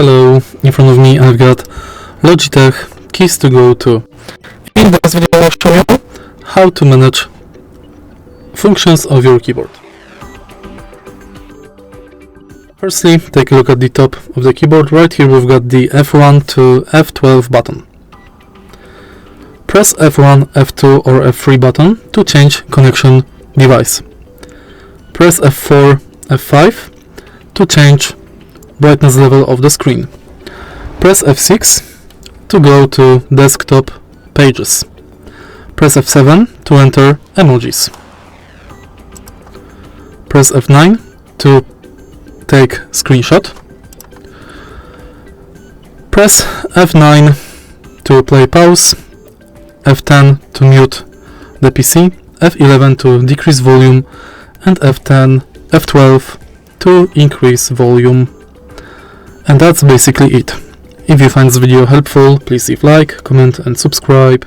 Hello, in front of me I've got Logitech Keys-to-Go 2. In this video I'll show you how to manage functions of your keyboard. Firstly, take a look at the top of the keyboard. Right here we've got the F1 to F12 button. Press F1, F2 or F3 button to change connection device. Press F4, F5 to change brightness level of the screen. Press F6 to go to desktop pages. Press F7 to enter emojis. Press F9 to take screenshot. Press F9 to play pause, F10 to mute the PC, F11 to decrease volume, and F12 to increase volume. And that's basically it. If you find this video helpful, please leave like, comment and subscribe.